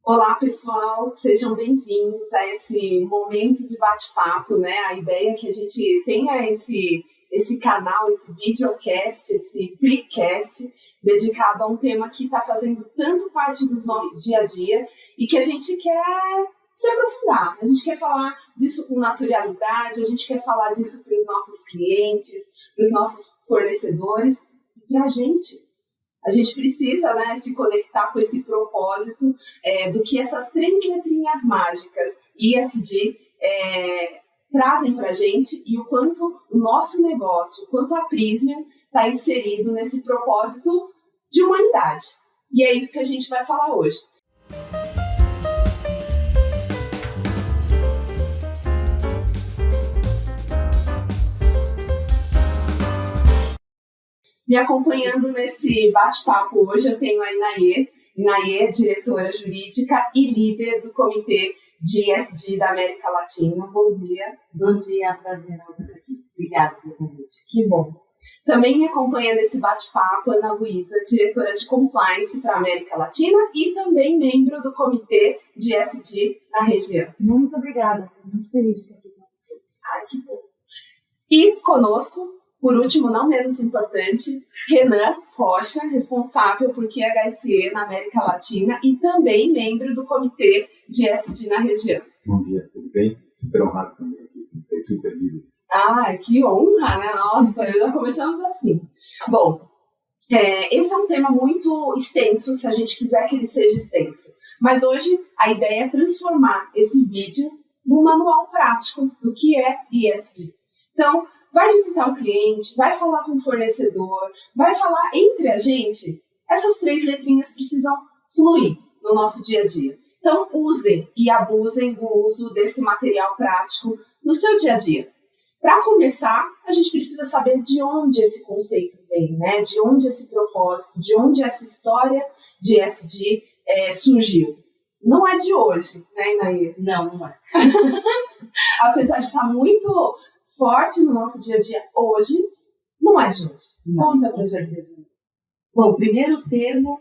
Olá, pessoal, sejam bem-vindos a esse momento de bate-papo, né? A ideia é que a gente tenha esse canal, esse videocast, esse precast dedicado a um tema que está fazendo tanto parte dos nossos dia a dia e que a gente quer se aprofundar, a gente quer falar disso com naturalidade, a gente quer falar disso para os nossos clientes, para os nossos fornecedores e para a gente. A gente precisa, né, se conectar com esse propósito do que essas 3 letrinhas mágicas, ISD, trazem para a gente e o quanto o nosso negócio, o quanto a Prysmian está inserido nesse propósito de humanidade. E é isso que a gente vai falar hoje. Me acompanhando nesse bate-papo hoje, eu tenho a Inaê. Inaê é diretora jurídica e líder do Comitê de ESG da América Latina. Bom dia. Bom dia, prazer estar aqui. Obrigada pelo convite. Que bom. Também me acompanha nesse bate-papo Ana Luísa, diretora de Compliance para a América Latina e também membro do Comitê de ESG na região. Muito obrigada, estou muito feliz de estar aqui com vocês. Ai, que bom. E conosco, por último, não menos importante, Renan Rocha, responsável por QHSE na América Latina e também membro do Comitê de ESG na região. Bom dia, tudo bem? Super honrado também aqui, ter super líderes. Ah, que honra, né? Nossa, já começamos assim. Bom, esse é um tema muito extenso, se a gente quiser que ele seja extenso. Mas hoje a ideia é transformar esse vídeo num manual prático do que é ESG. Então, vai visitar um cliente, vai falar com o fornecedor, vai falar entre a gente. Essas 3 letrinhas precisam fluir no nosso dia a dia. Então, usem e abusem do uso desse material prático no seu dia a dia. Para começar, a gente precisa saber de onde esse conceito vem, né? De onde esse propósito, de onde essa história de ESG surgiu. Não é de hoje, né, Inaê? Não é. Apesar de estar muito forte no nosso dia a dia hoje, não é de hoje. Conta pra gente. Bom, o primeiro termo,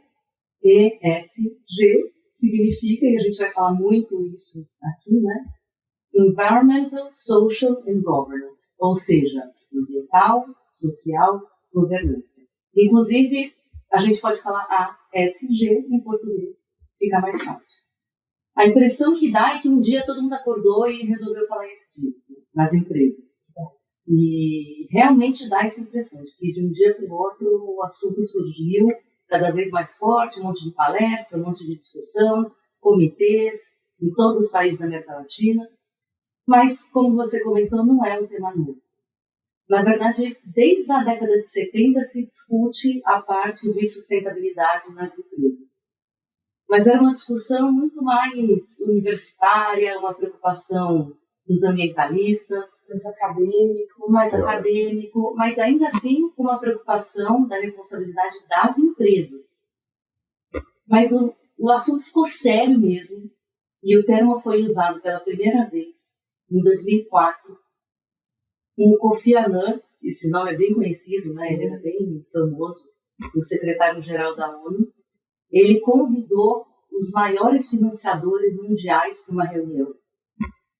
ESG, significa, e a gente vai falar muito isso aqui, né? Environmental, Social and Governance, ou seja, ambiental, social, governança. Inclusive, a gente pode falar ASG em português, fica mais fácil. A impressão que dá é que um dia todo mundo acordou e resolveu falar ESG nas empresas. E realmente dá essa impressão de que de um dia para o outro o assunto surgiu cada vez mais forte, um monte de palestra, um monte de discussão, comitês em todos os países da América Latina. Mas, como você comentou, não é um tema novo. Na verdade, desde a década de 70 se discute a parte de sustentabilidade nas empresas. Mas era uma discussão muito mais universitária, uma preocupação dos ambientalistas, mais acadêmico, mas ainda assim com uma preocupação da responsabilidade das empresas. Mas o assunto ficou sério mesmo, e o termo foi usado pela primeira vez em 2004, o Kofi Annan, esse nome é bem conhecido, né? Ele era bem famoso, o secretário-geral da ONU. Ele convidou os maiores financiadores mundiais para uma reunião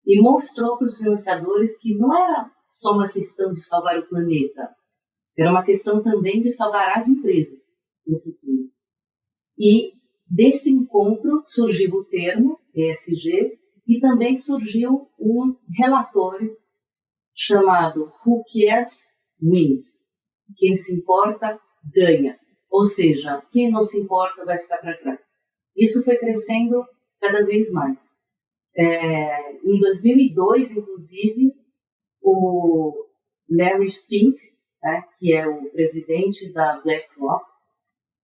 e mostrou para os financiadores que não era só uma questão de salvar o planeta, era uma questão também de salvar as empresas no futuro. E desse encontro surgiu o termo ESG e também surgiu um relatório chamado Who Cares Wins. Quem se importa, ganha. Ou seja, quem não se importa vai ficar para trás. Isso foi crescendo cada vez mais. Em 2002, inclusive, o Larry Fink, que é o presidente da BlackRock,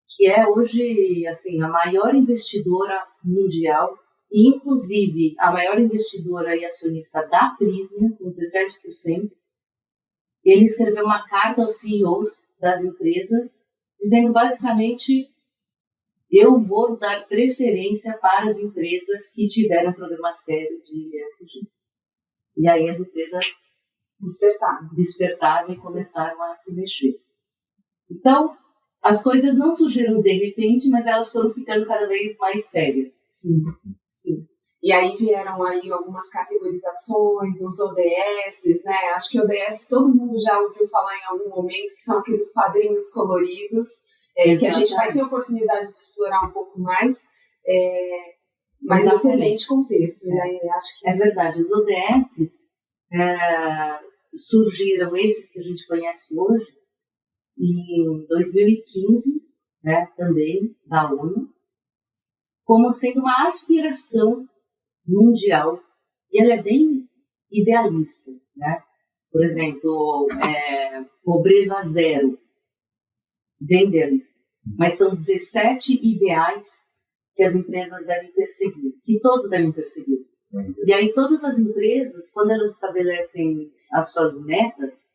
que é hoje assim, a maior investidora mundial, e inclusive a maior investidora e acionista da Prysmian, com 17%, ele escreveu uma carta aos CEOs das empresas, dizendo basicamente: eu vou dar preferência para as empresas que tiveram um programa sério de ESG. E aí as empresas despertaram e começaram a se mexer. Então, as coisas não surgiram de repente, mas elas foram ficando cada vez mais sérias. Sim, sim. E aí vieram aí algumas categorizações, os ODS, né? Acho que ODS todo mundo já ouviu falar em algum momento, que são aqueles quadrinhos coloridos, que a gente vai ter oportunidade de explorar um pouco mais, mas excelente contexto. Né? Acho que... É verdade, os ODS surgiram, esses que a gente conhece hoje, em 2015, né, também, da ONU, como sendo uma aspiração mundial, e ela é bem idealista, né? Por exemplo, pobreza zero, bem idealista. Mas são 17 ideais que as empresas devem perseguir, que todos devem perseguir. E aí todas as empresas, quando elas estabelecem as suas metas,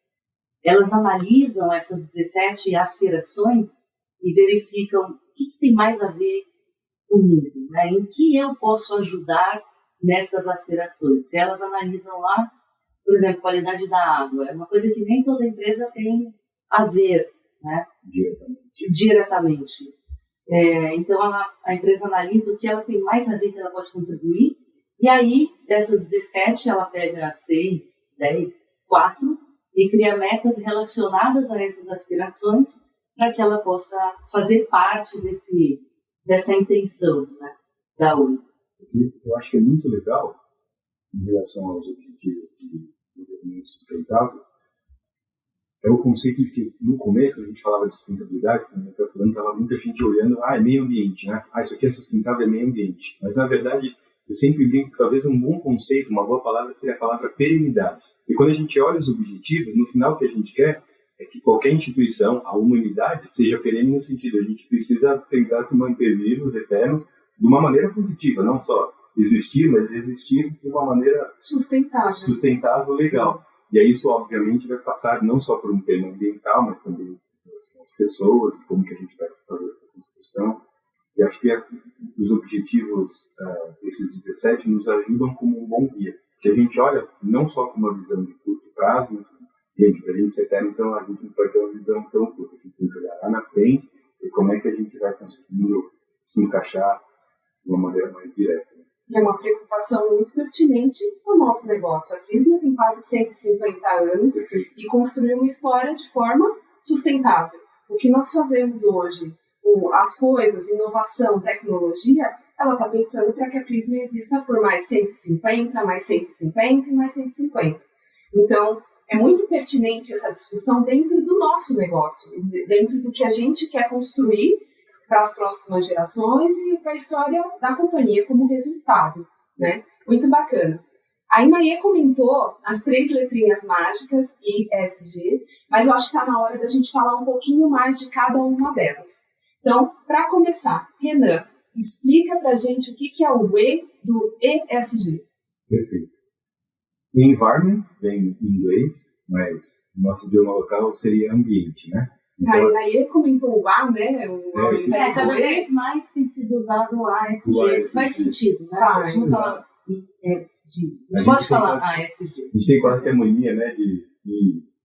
elas analisam essas 17 aspirações e verificam o que tem mais a ver comigo, né? Em que eu posso ajudar nessas aspirações. E elas analisam lá, por exemplo, qualidade da água. É uma coisa que nem toda empresa tem a ver, né? Diretamente. Então, a empresa analisa o que ela tem mais a ver, que ela pode contribuir. E aí, dessas 17, ela pega 6, 10, 4 e cria metas relacionadas a essas aspirações para que ela possa fazer parte dessa intenção, né, da ONU. Eu acho que é muito legal, em relação aos objetivos de desenvolvimento sustentável, é o conceito de que, no começo, quando a gente falava de sustentabilidade, como eu estava falando, estava muita gente olhando, é meio ambiente, né? Isso aqui é sustentável, é meio ambiente. Mas, na verdade, eu sempre digo que talvez um bom conceito, uma boa palavra, seria a palavra perenidade. E quando a gente olha os objetivos, no final o que a gente quer é que qualquer instituição, a humanidade, seja perene no sentido, a gente precisa tentar se manter vivos, eternos, de uma maneira positiva, não só existir, mas existir de uma maneira sustentável, legal. Sim. E aí isso, obviamente, vai passar não só por um tema ambiental, mas também com as pessoas, como que a gente vai fazer essa construção. E acho que os objetivos, esses 17, nos ajudam como um bom guia. Que a gente olha não só com uma visão de curto prazo, mas para a gente ser eterno, então a gente não pode ter uma visão tão curta. A gente tem que olhar lá na frente e como é que a gente vai conseguindo se encaixar de uma maneira mais direta. E é uma preocupação muito pertinente no nosso negócio. A Prisma tem quase 150 anos e construiu uma história de forma sustentável. O que nós fazemos hoje, as coisas, inovação, tecnologia, ela está pensando para que a Prisma exista por mais 150, mais 150 e mais 150. Então, é muito pertinente essa discussão dentro do nosso negócio, dentro do que a gente quer construir para as próximas gerações e para a história da companhia como resultado, né? Muito bacana. A Inaê comentou as 3 letrinhas mágicas, ESG, mas eu acho que está na hora da gente falar um pouquinho mais de cada uma delas. Então, para começar, Renan, explica para a gente o que é o E do ESG. Perfeito. Environment vem em inglês, mas no nosso idioma local seria ambiente, né? Então, a Inaê comentou o A, né? Cada vez mais tem sido usado o ASG. Faz sentido, né? Vamos falar ESG. A gente pode falar ASG. A gente tem quase que a mania, né, de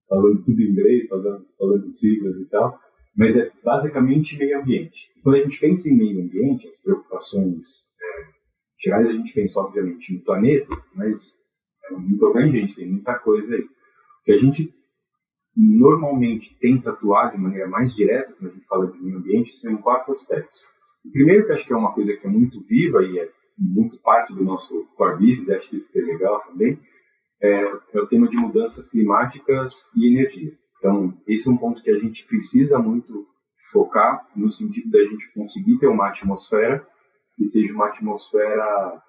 falando tudo em inglês, falando siglas e tal, mas é basicamente meio ambiente. Quando a gente pensa em meio ambiente, as preocupações gerais, a gente pensa, obviamente, no planeta, mas muito abrangente, tem muita coisa aí. O que a gente normalmente tenta atuar de maneira mais direta, quando a gente fala de meio ambiente, são 4 aspectos. O primeiro, que acho que é uma coisa que é muito viva e é muito parte do nosso core business, acho que isso é legal também, é o tema de mudanças climáticas e energia. Então, esse é um ponto que a gente precisa muito focar no sentido da gente conseguir ter uma atmosfera que seja uma atmosfera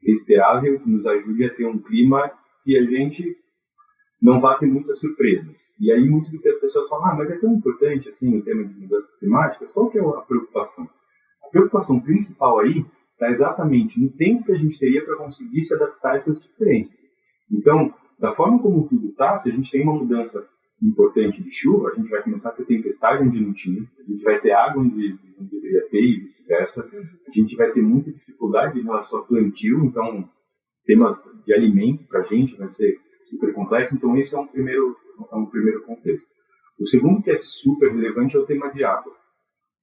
respirável, que nos ajude a ter um clima que a gente não vai ter muitas surpresas. E aí, muito do que as pessoas falam, mas é tão importante assim o tema de mudanças climáticas, qual que é a preocupação? A preocupação principal aí está exatamente no tempo que a gente teria para conseguir se adaptar a essas diferenças. Então, da forma como tudo está, se a gente tem uma mudança importante de chuva, a gente vai começar a ter tempestade onde não tinha, a gente vai ter água onde não deveria ter e vice-versa, a gente vai ter muita dificuldade em relação ao plantio, então, temas de alimento para a gente vai ser super complexo, então esse é um primeiro contexto. O segundo que é super relevante é o tema de água,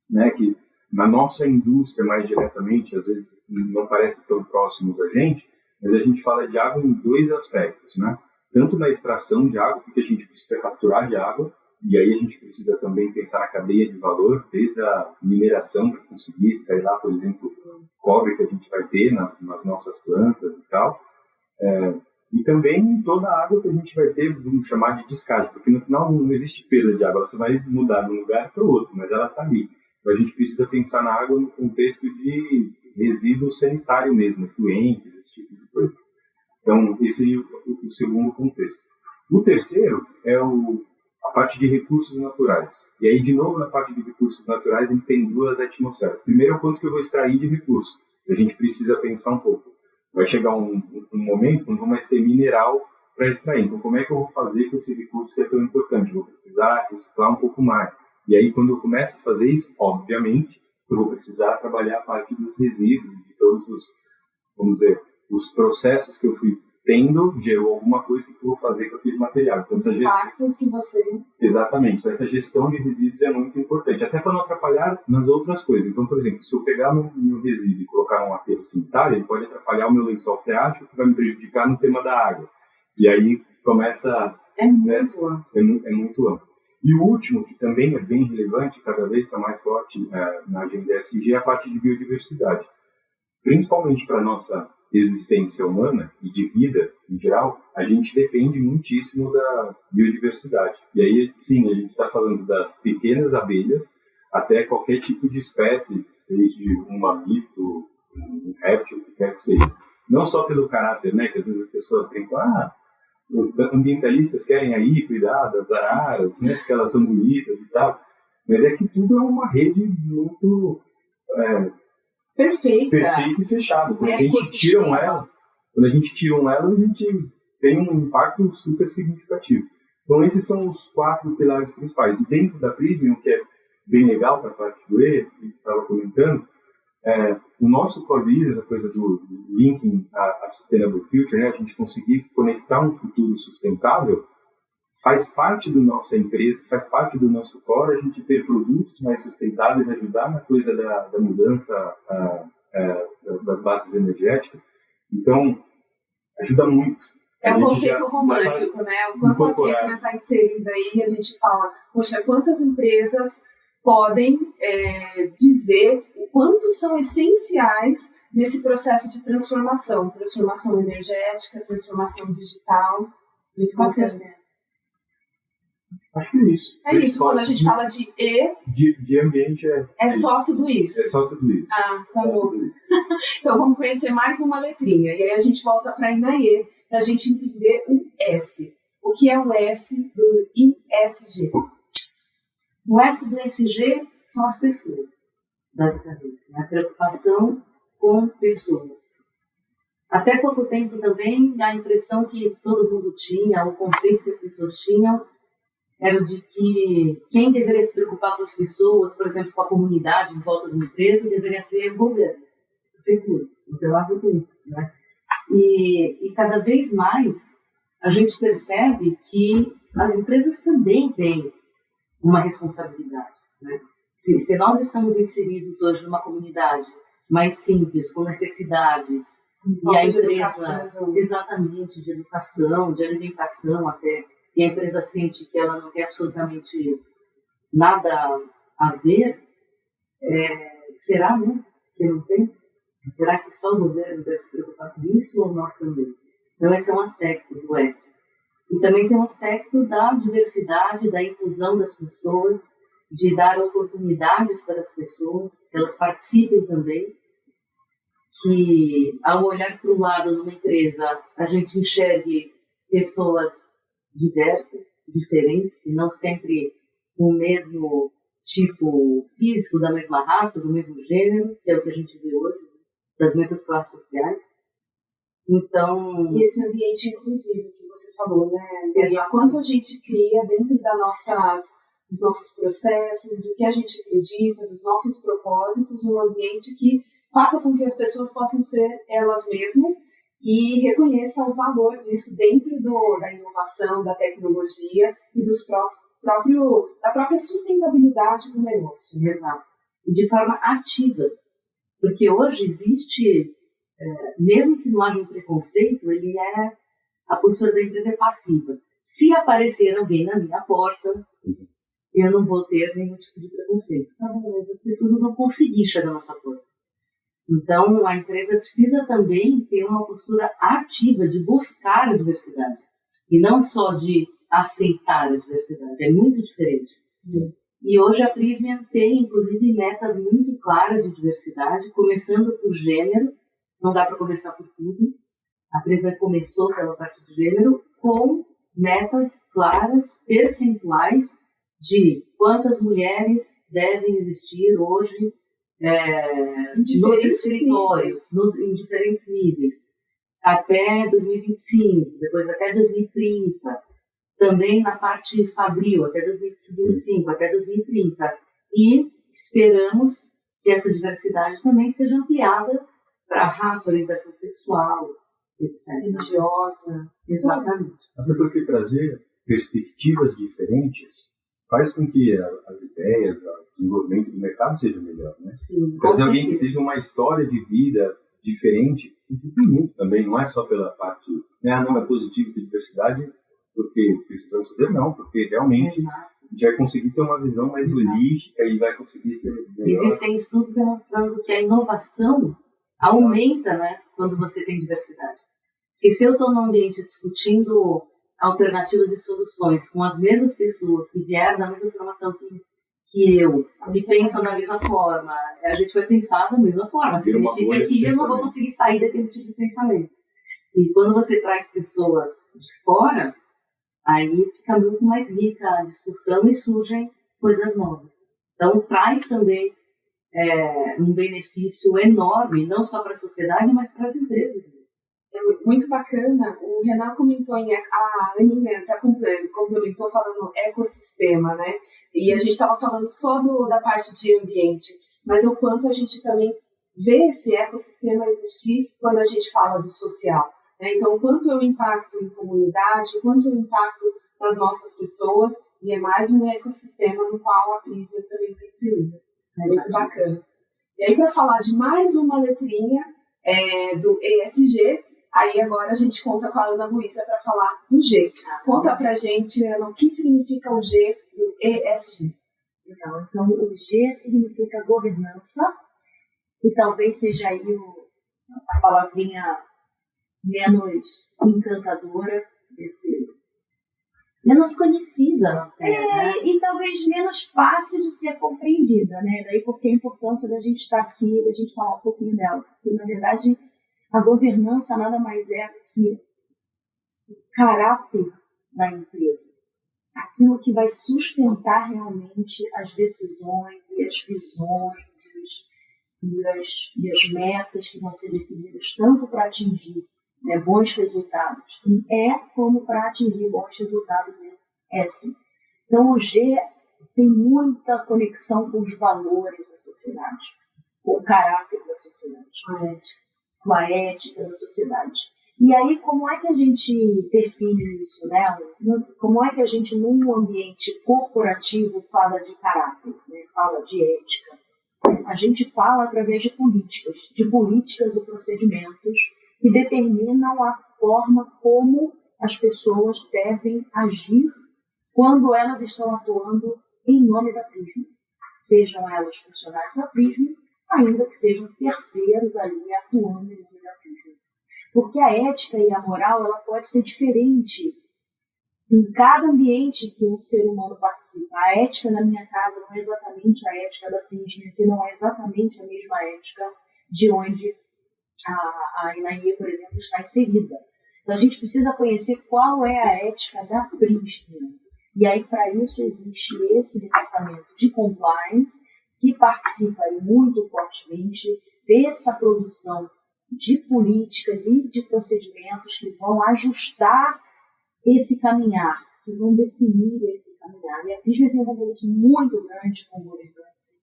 né, que na nossa indústria mais diretamente, às vezes não parece tão próximo da gente, mas a gente fala de água em dois aspectos, né? Tanto na extração de água, porque a gente precisa capturar de água, e aí a gente precisa também pensar na cadeia de valor, desde a mineração para conseguir extrair lá, por exemplo, cobre que a gente vai ter nas nossas plantas e tal. E também toda a água que a gente vai ter, vamos chamar de descarte, porque no final não existe perda de água, ela só vai mudar de um lugar para o outro, mas ela está ali. Então a gente precisa pensar na água no contexto de resíduo sanitário mesmo, efluentes, esse tipo de coisa. Então esse seria o segundo contexto. O terceiro é a parte de recursos naturais. E aí, de novo, na parte de recursos naturais, a gente tem duas atmosferas. Primeiro é o quanto que eu vou extrair de recurso. A gente precisa pensar um pouco. Vai chegar um momento que não vou mais ter mineral para extrair. Então, como é que eu vou fazer com esse recurso que é tão importante? Eu vou precisar reciclar um pouco mais. E aí, quando eu começo a fazer isso, obviamente, eu vou precisar trabalhar a parte dos resíduos, de todos os, vamos dizer, os processos que eu fui tendo, gerou alguma coisa que eu vou fazer com aquele material. Então, os impactos que você... Exatamente. Então, essa gestão de resíduos é muito importante, até para não atrapalhar nas outras coisas. Então, por exemplo, se eu pegar meu resíduo e colocar num aterro sanitário, ele pode atrapalhar o meu lençol freático, que vai me prejudicar no tema da água. E aí começa... É muito amplo. É muito amplo. E o último, que também é bem relevante, cada vez está mais forte na agenda ESG, é a parte de biodiversidade. Principalmente para a nossa existência humana e de vida em geral, a gente depende muitíssimo da biodiversidade. E aí, sim, a gente está falando das pequenas abelhas até qualquer tipo de espécie, desde um mamífero, um réptil, o que quer que seja. Não só pelo caráter, né, que às vezes as pessoas pensam, os ambientalistas querem aí cuidar das araras, né, porque elas são bonitas e tal, mas é que tudo é uma rede muito... perfeita e fechada. Quando a gente tira ela, a gente tem um impacto super significativo. Então, esses são os 4 pilares principais. E dentro da Prysmian, que é bem legal para a parte do E, que estava comentando, o nosso core business, a coisa do linking a Sustainable Future, né, a gente conseguir conectar um futuro sustentável, faz parte da nossa empresa, faz parte do nosso core, a gente ter produtos mais sustentáveis, ajudar na coisa da mudança das bases energéticas. Então, ajuda muito. É um conceito romântico, né? O quanto a Prysmian está inserida aí, a gente fala, poxa, quantas empresas podem dizer o quanto são essenciais nesse processo de transformação energética, transformação digital, muito bacana. Acho que é isso. É isso, quando a gente fala de E... De ambiente é só tudo isso. É só tudo isso. Ah, tá bom. Então vamos conhecer mais uma letrinha. E aí a gente volta para ir na E, para a gente entender o S. O que é o S do ESG? O S do ESG são as pessoas, basicamente. A preocupação com pessoas. Até pouco tempo também, a impressão que todo mundo tinha, o conceito que as pessoas tinham, era de que quem deveria se preocupar com as pessoas, por exemplo, com a comunidade em volta de uma empresa, deveria ser o governo, a prefeitura. Então, lá com isso, né? E cada vez mais a gente percebe que as empresas também têm uma responsabilidade, né? Se nós estamos inseridos hoje numa comunidade mais simples, com necessidades, e a empresa, exatamente, de educação, de alimentação até, e a empresa sente que ela não tem absolutamente nada a ver, será mesmo que não tem? Será que só o governo deve se preocupar com isso ou nós também? Então, esse é um aspecto do S. E também tem um aspecto da diversidade, da inclusão das pessoas, de dar oportunidades para as pessoas, que elas participem também, que ao olhar para o lado numa empresa, a gente enxergue pessoas diversas, diferentes, e não sempre o mesmo tipo físico, da mesma raça, do mesmo gênero, que é o que a gente vê hoje, das mesmas classes sociais. Então... E esse ambiente inclusivo que você falou, né? E quanto a gente cria dentro dos nossos processos, do que a gente acredita, dos nossos propósitos, um ambiente que faça com que as pessoas possam ser elas mesmas e reconheça o valor disso dentro da inovação, da tecnologia e da própria sustentabilidade do negócio. Exato. e de forma ativa. Porque hoje existe, mesmo que não haja um preconceito, a postura da empresa é passiva. Se aparecer alguém na minha porta, eu não vou ter nenhum tipo de preconceito. Mas as pessoas não vão conseguir chegar na nossa porta. Então, a empresa precisa também ter uma postura ativa de buscar a diversidade. E não só de aceitar a diversidade. É muito diferente. E hoje a Prysmian tem, inclusive, metas muito claras de diversidade, começando por gênero. Não dá para começar por tudo. A Prysmian começou pela parte de gênero, com metas claras, percentuais, de quantas mulheres devem existir hoje nos escritórios, em diferentes níveis, até 2025, depois até 2030, também na parte fabril, até 2025, até 2030. E esperamos que essa diversidade também seja ampliada para raça, orientação sexual, etc. Religiosa. Exatamente. Até porque trazer perspectivas diferentes faz com que as ideias, o desenvolvimento do mercado seja melhor, né? Sim, trazer alguém que teve uma história de vida diferente, contribui muito também, não é só pela parte, não é positivo ter diversidade, porque precisamos fazer, não, porque realmente a gente vai conseguir ter uma visão mais holística e vai conseguir ser melhor. Existem estudos demonstrando que a inovação aumenta, né, quando você tem diversidade. Porque se eu estou num ambiente discutindo alternativas e soluções com as mesmas pessoas que vieram da mesma formação que eu, que pensam da mesma forma, a gente vai pensar da mesma forma. Significa que eu não vou conseguir sair daquele tipo de pensamento. E quando você traz pessoas de fora, aí fica muito mais rica a discussão e surgem coisas novas. Então, traz também um benefício enorme, não só para a sociedade, mas para as empresas. É muito bacana. O Renan comentou, a Aninha até complementou falando ecossistema, né? E a gente estava falando só da parte de ambiente, mas o quanto a gente também vê esse ecossistema existir quando a gente fala do social. Né? Então, o quanto eu impacto em comunidade, o quanto eu impacto nas nossas pessoas, e é mais um ecossistema no qual a Prysmian também tem inserida. Muito bacana. E aí, para falar de mais uma letrinha do ESG, aí agora a gente conta com a Ana Luísa para falar do G. Conta pra gente, Ana, o que significa o G do ESG. Legal. Então, o G significa governança, e talvez seja aí a palavrinha menos encantadora, menos conhecida, né? E talvez menos fácil de ser compreendida, né? Daí porque a importância da gente estar aqui, da gente falar um pouquinho dela, porque na verdade a governança nada mais é do que o caráter da empresa, aquilo que vai sustentar realmente as decisões e as visões e as metas que vão ser definidas, tanto para atingir bons resultados como para atingir bons resultados em S. Então o G tem muita conexão com os valores da sociedade, com o caráter da sociedade, com a ética da sociedade. E aí, como é que a gente define isso, né? Como é que a gente, num ambiente corporativo, fala de caráter, né? Fala de ética? A gente fala através de políticas e procedimentos que determinam a forma como as pessoas devem agir quando elas estão atuando em nome da Prysmian. Sejam elas funcionários da Prysmian, ainda que sejam terceiros ali atuando em nome da Prysmian. Porque a ética e a moral ela pode ser diferente em cada ambiente que um ser humano participa. A ética na minha casa não é exatamente a ética da Prysmian, que não é exatamente a mesma ética de onde a Inaie, por exemplo, está inserida. Então a gente precisa conhecer qual é a ética da Prysmian. E aí, para isso, existe esse departamento de compliance que participa aí muito fortemente dessa produção de políticas e de procedimentos que vão ajustar esse caminhar, que vão definir esse caminhar. E a Prysmian tem um compromisso muito grande com governança.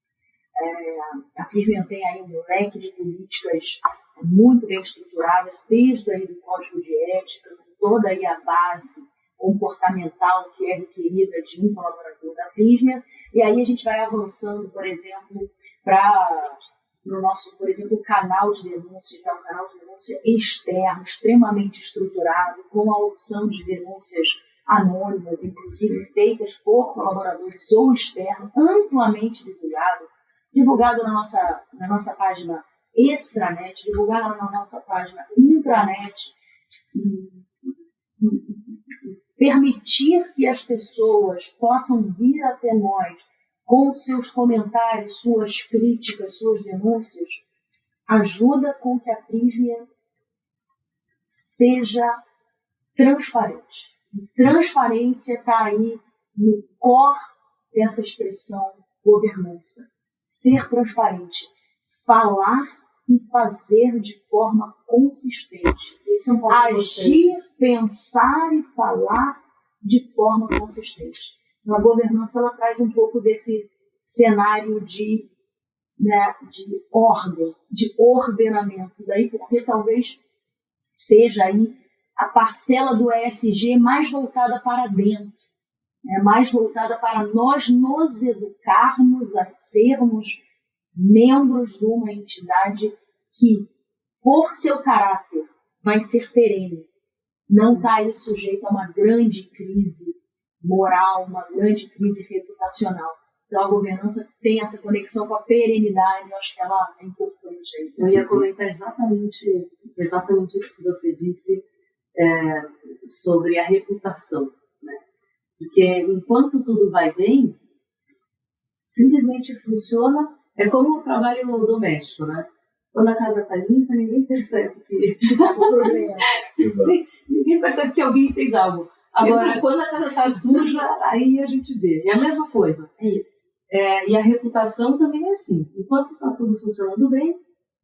A Prysmian tem aí um leque de políticas muito bem estruturadas, desde aí do código de ética, com toda aí a base comportamental que é requerida de um colaborador da Prysmian. E aí a gente vai avançando, por exemplo, para o nosso, por exemplo, canal de denúncia, que é um canal de denúncia externo, extremamente estruturado, com a opção de denúncias anônimas, inclusive feitas por colaboradores ou externos, amplamente divulgado na nossa página extranet, divulgado na nossa página intranet, permitir que as pessoas possam vir até nós com seus comentários, suas críticas, suas denúncias, ajuda com que a Prismia seja transparente. Transparência está aí no core dessa expressão governança. Ser transparente, falar e fazer de forma consistente. Isso é um ponto agir, importante. Pensar e falar de forma consistente. A governança ela traz um pouco desse cenário de ordem, de ordenamento. Daí porque talvez seja aí a parcela do ESG mais voltada para dentro, mais voltada para nós nos educarmos a sermos membros de uma entidade que, por seu caráter, vai ser perene. Não está aí sujeito a uma grande crise moral, uma grande crise reputacional. Então, a governança tem essa conexão com a perenidade, eu acho que ela é importante aí. Eu ia comentar exatamente isso que você disse sobre a reputação, né? Porque enquanto tudo vai bem, simplesmente funciona. É como o trabalho doméstico, né? Quando a casa está limpa, ninguém percebe que há um problema. Ninguém percebe que alguém fez algo. Agora, quando a casa está suja, aí a gente vê. É a mesma coisa. É isso. E a reputação também é assim. Enquanto está tudo funcionando bem,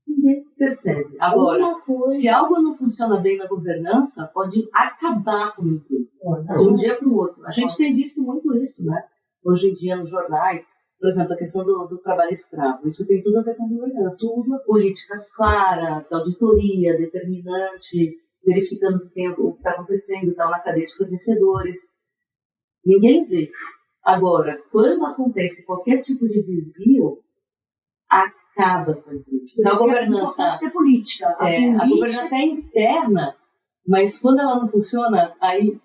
ninguém percebe. Agora, se algo não funciona bem na governança, pode acabar com o empresa. De um dia para o outro. A gente tem visto muito isso, né? Hoje em dia, nos jornais. Por exemplo, a questão do trabalho escravo. Isso tem tudo a ver com governança. Políticas claras, auditoria, determinante, verificando o que está acontecendo, está na cadeia de fornecedores. Ninguém vê. Agora, quando acontece qualquer tipo de desvio, acaba com a empresa. Então, a governança é política. A governança é interna, mas quando ela não funciona, aí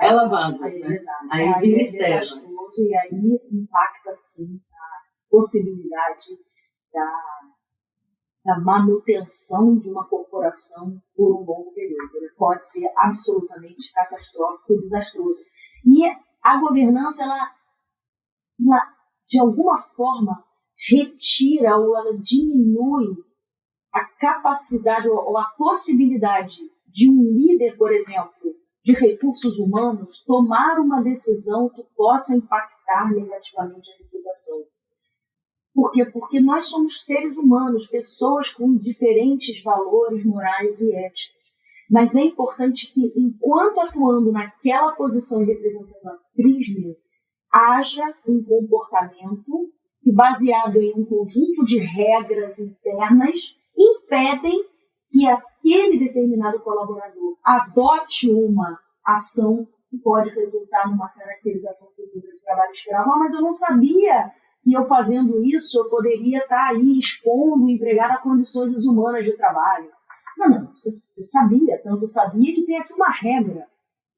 ela vaza. Né? Aí vira externa. E aí impacta, sim, a possibilidade da manutenção de uma corporação por um longo período. Ele pode ser absolutamente catastrófico e desastroso. E a governança, ela de alguma forma, retira ou ela diminui a capacidade ou a possibilidade de um líder, por exemplo, de recursos humanos, tomar uma decisão que possa impactar negativamente a reputação. Por quê? Porque nós somos seres humanos, pessoas com diferentes valores morais e éticos. Mas é importante que, enquanto atuando naquela posição e representando a Prismia, haja um comportamento que, baseado em um conjunto de regras internas, impedem que aquele determinado colaborador adote uma ação que pode resultar numa caracterização futura de trabalho escravo. Mas eu não sabia que eu fazendo isso eu poderia estar aí expondo o empregado a condições desumanas de trabalho. Não, você sabia, tanto sabia que tem aqui uma regra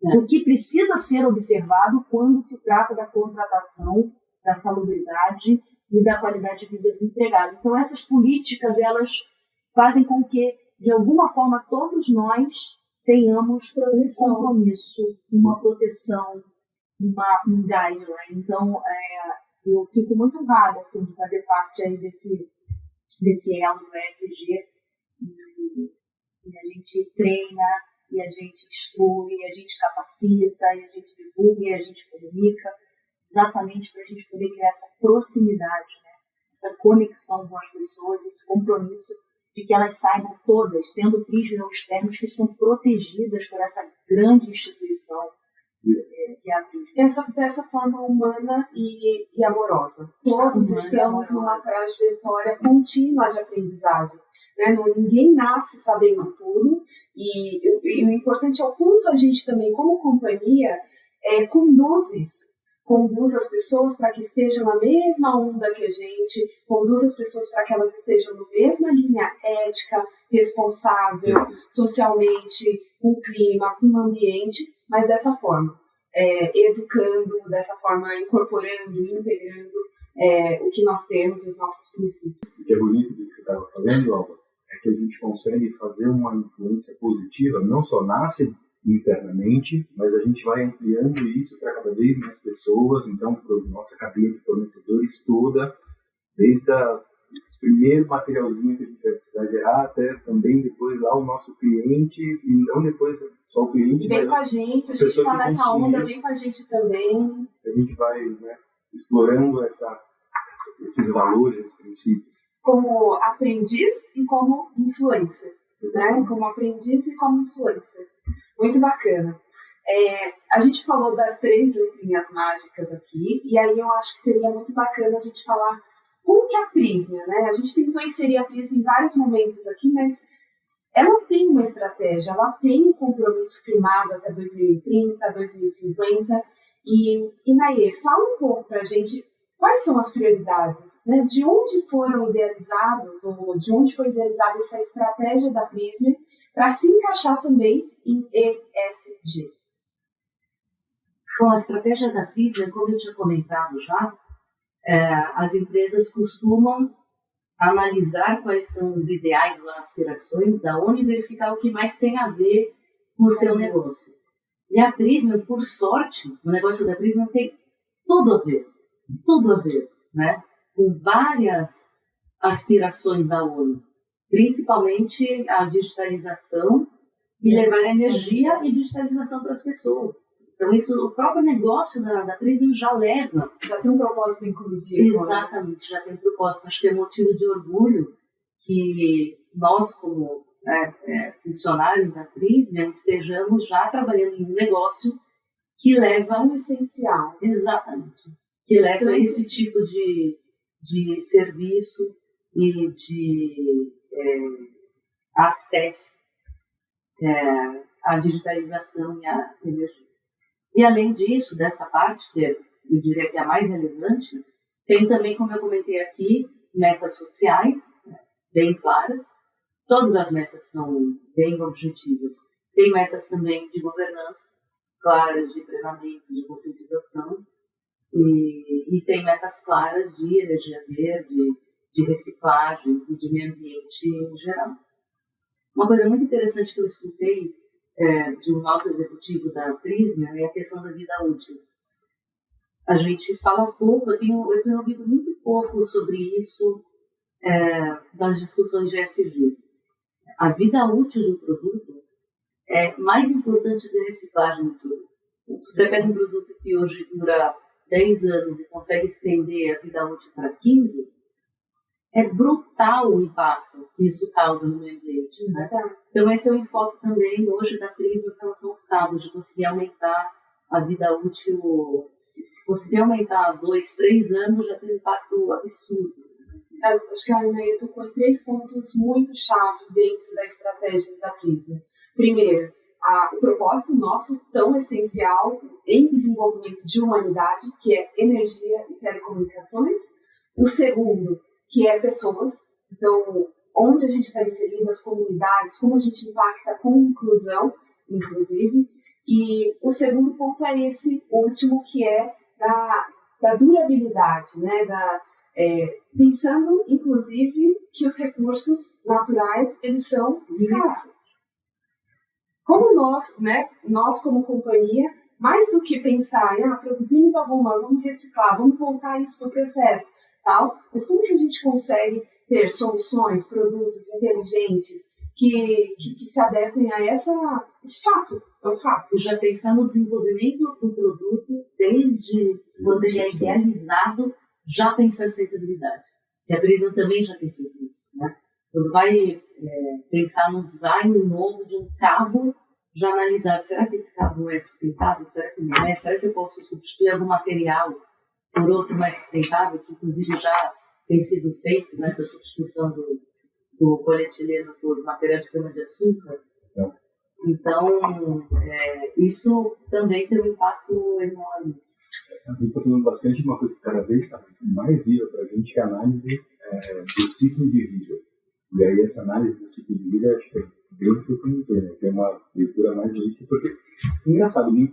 do que precisa ser observado quando se trata da contratação, da salubridade e da qualidade de vida do empregado. Então, essas políticas, elas fazem com que, de alguma forma, todos nós tenhamos um compromisso, uma proteção, um guideline. Então, eu fico muito honrada assim, de fazer parte aí desse elo do ESG. E a gente treina, e a gente instrui, e a gente capacita, e a gente divulga, e a gente comunica, exatamente para a gente poder criar essa proximidade, né? Essa conexão com as pessoas, esse compromisso de que elas saibam todas, sendo Prismia ou externos, que estão protegidas por essa grande instituição que é a Prismia. Dessa forma humana e amorosa. Todos estamos numa trajetória contínua de aprendizagem. Né? Ninguém nasce sabendo tudo e o importante é o quanto a gente também, como companhia, conduz isso. conduz as pessoas para que estejam na mesma onda que a gente, conduz as pessoas para que elas estejam na mesma linha ética, responsável, socialmente, com o clima, com o ambiente, mas dessa forma, educando, dessa forma incorporando, integrando o que nós temos, os nossos princípios. O que é bonito do que você estava falando, Alba, é que a gente consegue fazer uma influência positiva, não só nasce internamente, mas a gente vai ampliando isso para cada vez mais pessoas, então para a nossa cadeia de fornecedores toda, desde o primeiro materialzinho que a gente vai precisar gerar até também depois lá o nosso cliente, e não depois só o cliente, vem mas com a gente está nessa onda, vem com a gente também. A gente vai, né, explorando esses valores, esses princípios. Como aprendiz e como influencer, né? Como aprendiz e como influencer. Muito bacana. A gente falou das 3 letrinhas mágicas aqui, e aí eu acho que seria muito bacana a gente falar como que é a Prisma, né? A gente tentou inserir a Prisma em vários momentos aqui, mas ela tem uma estratégia, ela tem um compromisso firmado até 2030, 2050, e Nair, fala um pouco para a gente quais são as prioridades, né? De onde foram idealizados, ou de onde foi idealizada essa estratégia da Prisma para se encaixar também em ESG. Bom, a estratégia da Prisma, como eu tinha comentado já, as empresas costumam analisar quais são os ideais ou aspirações da ONU e verificar o que mais tem a ver com o seu negócio. E a Prisma, por sorte, o negócio da Prisma tem tudo a ver, né? Com várias aspirações da ONU, principalmente a digitalização e levar energia e digitalização para as pessoas. Então, isso, o próprio negócio da Prisma já leva. Já tem um propósito inclusivo. Exatamente, já tem um propósito. Acho que é motivo de orgulho que nós, como funcionários da Prisma, estejamos já trabalhando em um negócio que leva... Um essencial. Exatamente. Que leva a esse tipo de serviço e de acesso à digitalização e à energia. E além disso, dessa parte, que eu diria que é a mais relevante, tem também, como eu comentei aqui, metas sociais, bem claras. Todas as metas são bem objetivas. Tem metas também de governança, claras, de treinamento, de conscientização. E tem metas claras de energia verde, de reciclagem e de meio ambiente em geral. Uma coisa muito interessante que eu escutei de um alto executivo da Prisma é a questão da vida útil. A gente fala pouco, eu tenho ouvido muito pouco sobre isso nas discussões de ESG. A vida útil do produto é mais importante que a reciclagem do produto. Se você pega um produto que hoje dura 10 anos e consegue estender a vida útil para 15, é brutal o impacto que isso causa no meio ambiente. Né? Então, esse é o enfoque também hoje da Prisma em relação aos cabos, de conseguir aumentar a vida útil. Se conseguir aumentar 2, 3 anos, já tem um impacto absurdo. Acho que a Anaí tocou em 3 pontos muito chave dentro da estratégia da Prisma. Primeiro, o propósito nosso tão essencial em desenvolvimento de humanidade, que é energia e telecomunicações. O segundo, que é pessoas. Então, onde a gente está inserido, as comunidades, como a gente impacta com inclusão, inclusive. E o segundo ponto é esse último, que é da durabilidade, né? Pensando, inclusive, que os recursos naturais, eles são escassos. Como nós como companhia, mais do que pensar, produzimos alguma, vamos reciclar, vamos voltar isso para o processo, tal, mas como que a gente consegue ter soluções, produtos inteligentes que se adequem a esse fato? É um fato. Já pensar no desenvolvimento do produto desde quando ele é idealizado, já pensar em sustentabilidade. E a Prisma também já tem feito isso, né? Quando vai pensar no design novo de um cabo, já analisar, será que esse cabo é sustentável? Será que não é? Será que eu posso substituir algum material por outro mais sustentável, que inclusive já tem sido feito, né, a substituição do polietileno por material de cana-de-açúcar? Então, isso também tem um impacto enorme. A gente está falando bastante de uma coisa que cada vez está mais viva para a gente, que é a análise do ciclo de vida. E aí essa análise do ciclo de vida, acho que é bem surpreendente, né? Tem uma leitura mais lenta, porque, engraçado, né?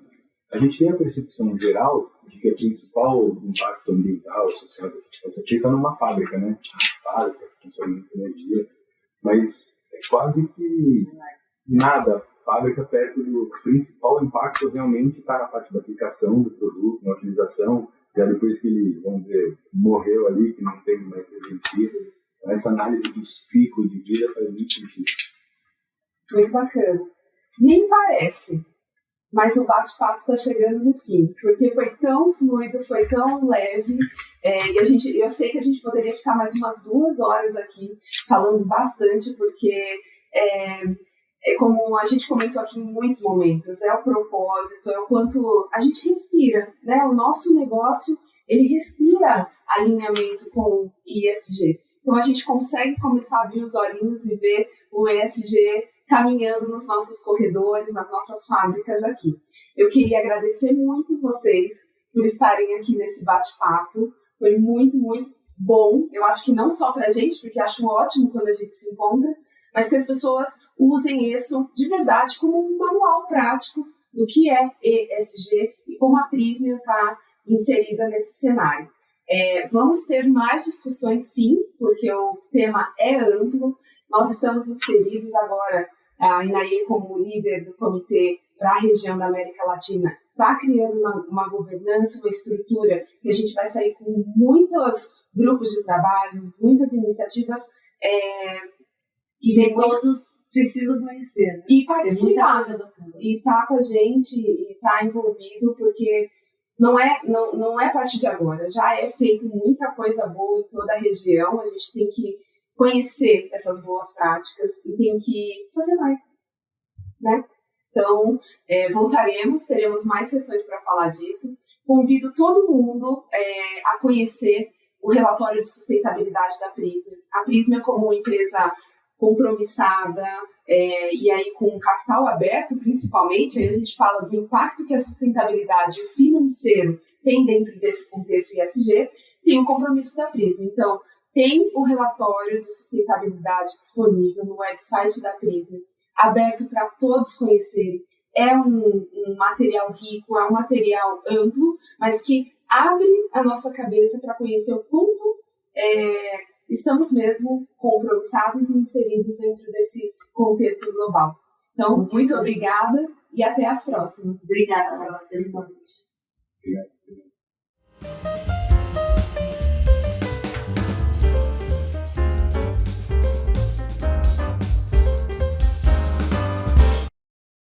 A gente tem a percepção geral de que o principal impacto ambiental, social, você fica numa fábrica, né? Uma fábrica que consome muita energia, mas é quase que nada fábrica perto do principal impacto realmente está na parte da aplicação do produto, na utilização, já depois que ele, vamos dizer, morreu ali, que não tem mais energia. Essa análise do ciclo de vida faz muito sentido. Muito bacana. Nem parece, mas o bate-papo está chegando no fim, porque foi tão fluido, foi tão leve, e eu sei que a gente poderia ficar mais umas 2 horas aqui falando bastante, porque como a gente comentou aqui em muitos momentos, é o propósito, é o quanto a gente respira, né? O nosso negócio, ele respira alinhamento com o ESG. Então a gente consegue começar a abrir os olhinhos e ver o ESG caminhando nos nossos corredores, nas nossas fábricas aqui. Eu queria agradecer muito vocês por estarem aqui nesse bate-papo. Foi muito, muito bom. Eu acho que não só para a gente, porque acho ótimo quando a gente se encontra, mas que as pessoas usem isso de verdade como um manual prático do que é ESG e como a Prysmian está inserida nesse cenário. Vamos ter mais discussões, sim, porque o tema é amplo. Nós estamos inseridos agora, a Inaê, como líder do comitê para a região da América Latina, está criando uma governança, uma estrutura que a gente vai sair com muitos grupos de trabalho, muitas iniciativas, e todos precisam conhecer, né? E participar, e estar com a gente, e estar envolvido, porque não é a partir de agora, já é feito muita coisa boa em toda a região, a gente tem que conhecer essas boas práticas e tem que fazer mais, né? Então, teremos mais sessões para falar disso. Convido todo mundo a conhecer o relatório de sustentabilidade da Prysmian. A Prysmian, como empresa compromissada e aí com capital aberto, principalmente, aí a gente fala do impacto que a sustentabilidade e o financeiro tem dentro desse contexto ESG, tem um compromisso da Prysmian. Então, tem o relatório de sustentabilidade disponível no website da Prysmian, aberto para todos conhecerem. É um material rico, é um material amplo, mas que abre a nossa cabeça para conhecer o quanto estamos mesmo compromissados e inseridos dentro desse contexto global. Então, muito obrigada e até as próximas. Obrigada pela sua convite. Obrigado.